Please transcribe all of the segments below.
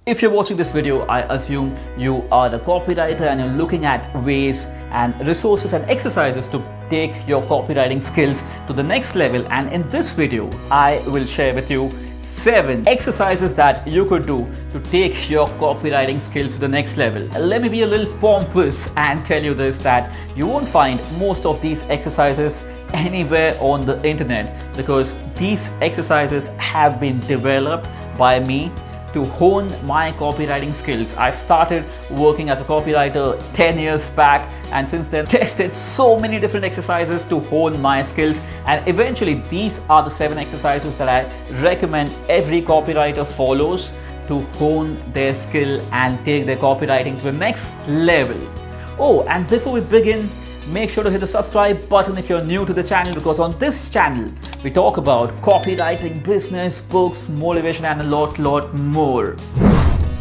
If you're watching this video, I assume you are a copywriter and you're looking at ways and resources and exercises to take your copywriting skills to the next level. And in this video, I will share with you 7 exercises that you could do to take your copywriting skills to the next level. Let me be a little pompous and tell you this, that you won't find most of these exercises anywhere on the internet, because these exercises have been developed by me to hone my copywriting skills. I started working as a copywriter 10 years back, and since then tested so many different exercises to hone my skills, and eventually these are the 7 exercises that I recommend every copywriter follows to hone their skill and take their copywriting to the next level. Oh, and before we begin, make sure to hit the subscribe button if you're new to the channel, because on this channel we talk about copywriting, business, books, motivation, and a lot more.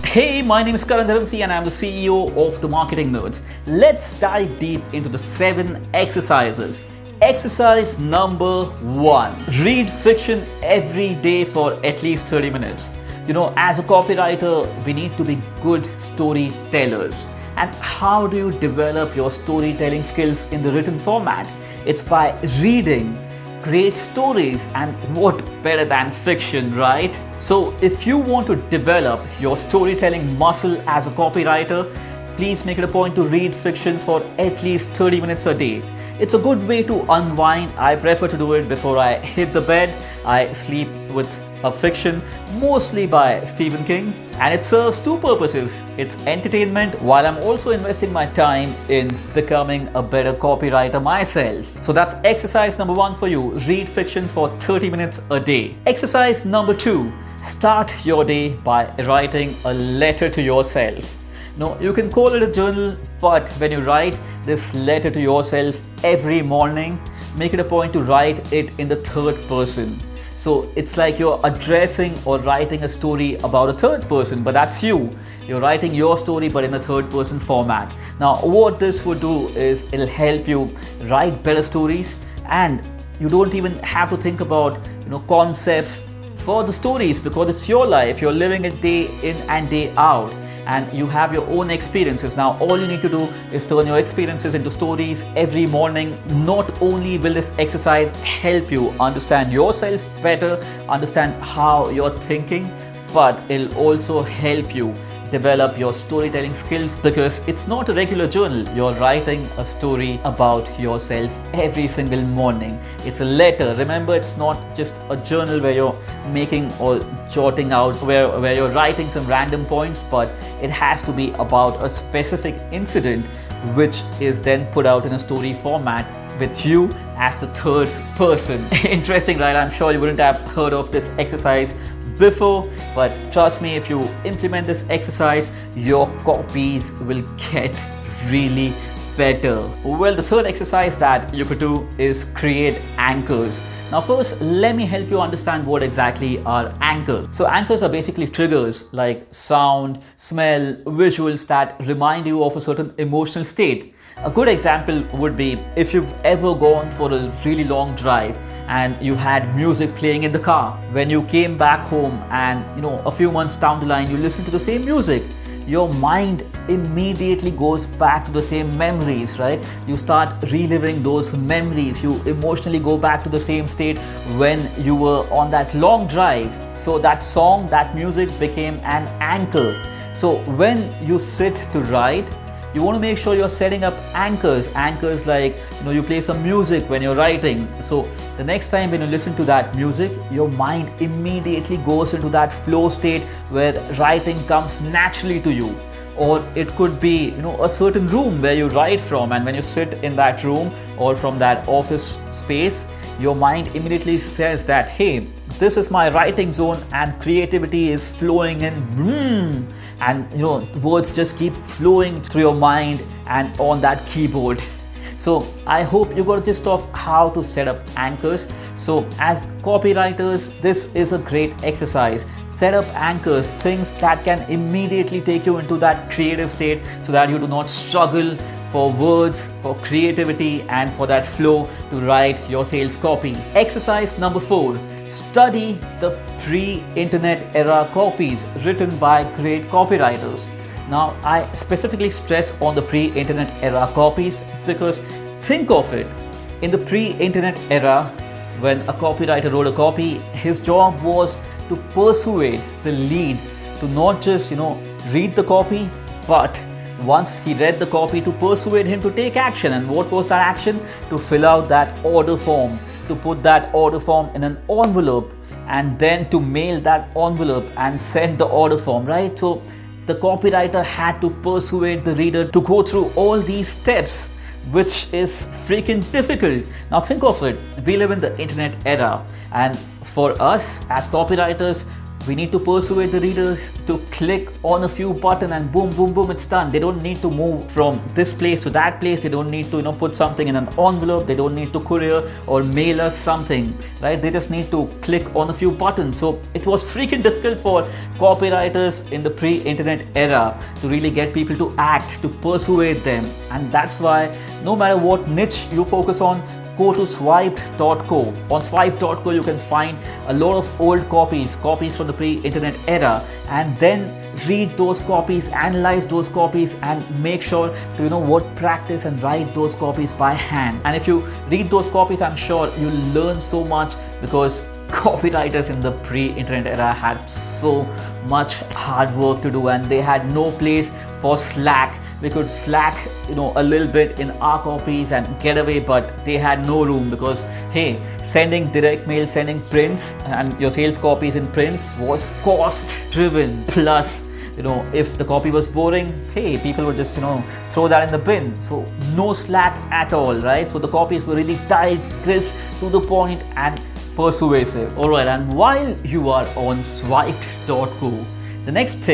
Hey, my name is Karan Dharamsi and I'm the CEO of the Marketing Nerdz. Let's dive deep into the 7 exercises. Exercise number 1. Read fiction every day for at least 30 minutes. You know, as a copywriter, we need to be good storytellers. And how do you develop your storytelling skills in the written format? It's by reading great stories, and what better than fiction, right? So if you want to develop your storytelling muscle as a copywriter, please make it a point to read fiction for at least 30 minutes a day. It's a good way to unwind. I prefer to do it before I hit the bed. I sleep with a fiction, mostly by Stephen King, and it serves 2 purposes. It's entertainment, while I'm also investing my time in becoming a better copywriter myself. So that's exercise number 1 for you. Read fiction for 30 minutes a day. Exercise number 2. Start your day by writing a letter to yourself. Now, you can call it a journal, but when you write this letter to yourself every morning, make it a point to write it in the 3rd person. So it's like you're addressing or writing a story about a 3rd person, but that's you. You're writing your story but in a 3rd person format. Now what this would do is it'll help you write better stories, and you don't even have to think about concepts for the stories, because it's your life. You're living it day in and day out, and you have your own experiences. Now all you need to do is turn your experiences into stories every morning. Not only will this exercise help you understand yourself better, understand how you're thinking, but it'll also help you develop your storytelling skills, because it's not a regular journal. You're writing a story about yourself every single morning. It's a letter. Remember, it's not just a journal where you're making or jotting out, where you're writing some random points, but it has to be about a specific incident, which is then put out in a story format with you as the 3rd person. Interesting, right? I'm sure you wouldn't have heard of this exercise before, but trust me, if you implement this exercise, your copies will get really better. Well, the 3rd exercise that you could do is create anchors. Now first, let me help you understand what exactly are anchors. So anchors are basically triggers like sound, smell, visuals that remind you of a certain emotional state. A good example would be if you've ever gone for a really long drive and you had music playing in the car. When you came back home and a few months down the line you listen to the same music, your mind immediately goes back to the same memories, right? You start reliving those memories. You emotionally go back to the same state when you were on that long drive. So that song, that music became an anchor. So when you sit to write, you want to make sure you're setting up anchors like you play some music when you're writing. So the next time when you listen to that music, your mind immediately goes into that flow state where writing comes naturally to you. Or it could be a certain room where you write from, and when you sit in that room or from that office space, your mind immediately says that, hey, this is my writing zone, and creativity is flowing in, and words just keep flowing through your mind and on that keyboard. So I hope you got a gist of how to set up anchors. So as copywriters, this is a great exercise. Set up anchors, things that can immediately take you into that creative state so that you do not struggle for words, for creativity, and for that flow to write your sales copy. Exercise number 4. Study the pre-internet era copies written by great copywriters. Now, I specifically stress on the pre-internet era copies because think of it. In the pre-internet era, when a copywriter wrote a copy, his job was to persuade the lead to not just, read the copy, but once he read the copy, to persuade him to take action. And what was that action? To fill out that order form, to put that order form in an envelope, and then to mail that envelope and send the order form, right? So the copywriter had to persuade the reader to go through all these steps, which is freaking difficult. Now think of it, we live in the internet era, and for us as copywriters, we need to persuade the readers to click on a few buttons and boom, boom, boom, it's done. They don't need to move from this place to that place. They don't need to, put something in an envelope. They don't need to courier or mail us something, right? They just need to click on a few buttons. So it was freaking difficult for copywriters in the pre-internet era to really get people to act, to persuade them. And that's why no matter what niche you focus on, go to swipe.co. On swipe.co, you can find a lot of old copies from the pre-internet era, and then read those copies, analyze those copies, and make sure to practice and write those copies by hand. And if you read those copies, I'm sure you'll learn so much, because copywriters in the pre-internet era had so much hard work to do, and they had no place for slack. We could slack, a little bit in our copies and get away, but they had no room, because hey, sending direct mail, sending prints and your sales copies in prints was cost driven. Plus, if the copy was boring, hey, people would just, throw that in the bin. So no slack at all, right? So the copies were really tight, crisp, to the point, and persuasive. All right, and while you are on swipe.co, the next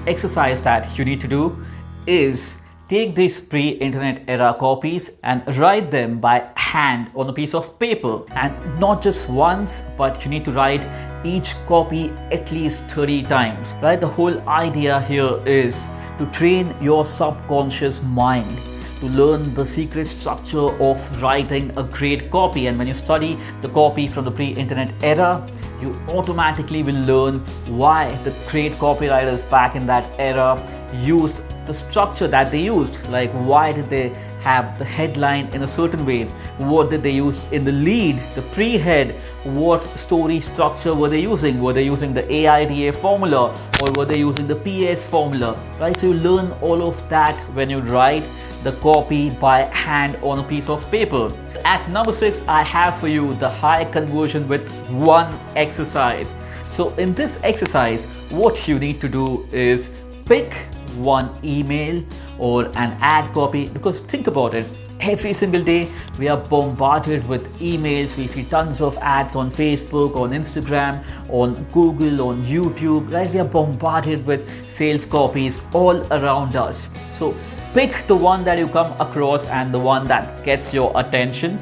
exercise that you need to do is take these pre-internet era copies and write them by hand on a piece of paper, and not just once, but you need to write each copy at least 30 times, right? The whole idea here is to train your subconscious mind to learn the secret structure of writing a great copy. And when you study the copy from the pre-internet era, you automatically will learn why the great copywriters back in that era used the structure that they used. Like, why did they have the headline in a certain way? What did they use in the lead, the pre-head? What story structure were they using? Were they using the AIDA formula, or were they using the PS formula, right? So you learn all of that when you write the copy by hand on a piece of paper. At number 6, I have for you the high conversion with one exercise. So in this exercise, what you need to do is pick one email or an ad copy, because think about it, every single day we are bombarded with emails. We see tons of ads on Facebook, on Instagram, on Google, on YouTube, right? We are bombarded with sales copies all around us. So pick the one that you come across and the one that gets your attention,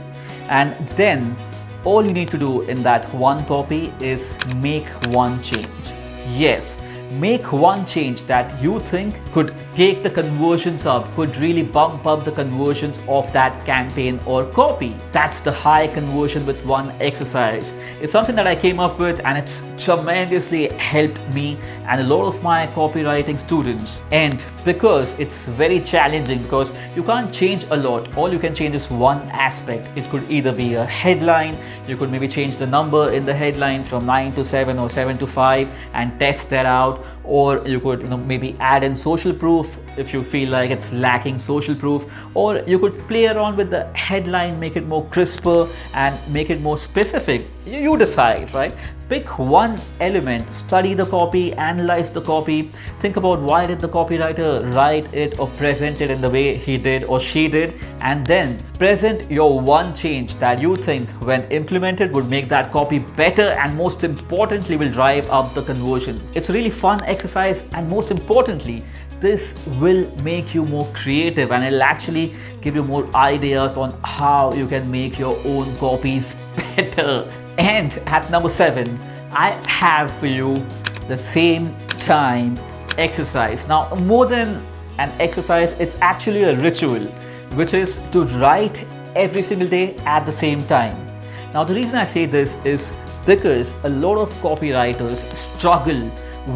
and then all you need to do in that one copy is make one change. Yes, make one change that you think could take the conversions up, could really bump up the conversions of that campaign or copy. That's the high conversion with one exercise. It's something that I came up with, and it's tremendously helped me and a lot of my copywriting students. And because it's very challenging, because you can't change a lot, all you can change is one aspect. It could either be a headline, you could maybe change the number in the headline from 9 to 7 or 7 to 5 and test that out, or you could maybe add in social proof if you feel like it's lacking social proof, or you could play around with the headline, make it more crisper and make it more specific. You decide, right? Pick one element, study the copy, analyze the copy, think about why did the copywriter write it or present it in the way he did or she did, and then present your one change that you think when implemented would make that copy better, and most importantly will drive up the conversion. It's a really fun exercise, and most importantly, this will make you more creative, and it'll actually give you more ideas on how you can make your own copies better. And at number 7, I have for you the same time exercise. Now, more than an exercise, it's actually a ritual, which is to write every single day at the same time. Now, the reason I say this is because a lot of copywriters struggle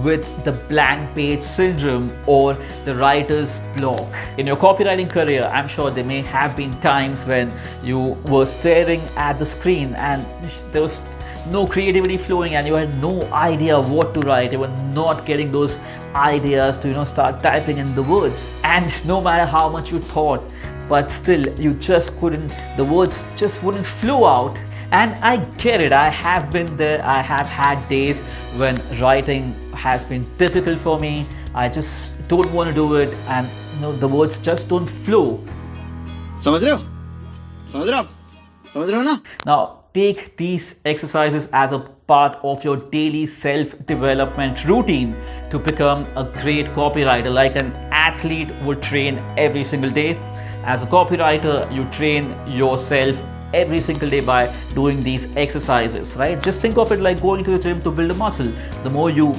with the blank page syndrome or the writer's block. In your copywriting career, I'm sure there may have been times when you were staring at the screen and there was no creativity flowing and you had no idea what to write. You were not getting those ideas to start typing in the words, and no matter how much you thought, but still you just couldn't, the words just wouldn't flow out. And I get it, I have been there. I have had days when writing has been difficult for me. I just don't want to do it, and the words just don't flow. समझ रहे हो? समझ रहे हो? समझ रहे हो ना? Now, take these exercises as a part of your daily self-development routine to become a great copywriter, like an athlete would train every single day. As a copywriter, you train yourself every single day by doing these exercises, right? Just think of it like going to the gym to build a muscle. The more you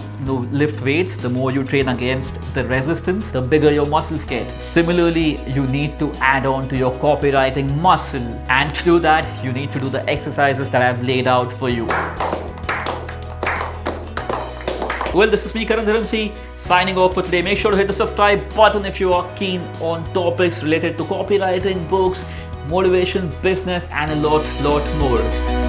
lift weights, the more you train against the resistance, the bigger your muscles get. Similarly, you need to add on to your copywriting muscle, and to do that, you need to do the exercises that I've laid out for you. Well, this is me, Karan Dharamsi, signing off for today. Make sure to hit the subscribe button if you are keen on topics related to copywriting, books, motivation, business, and a lot more.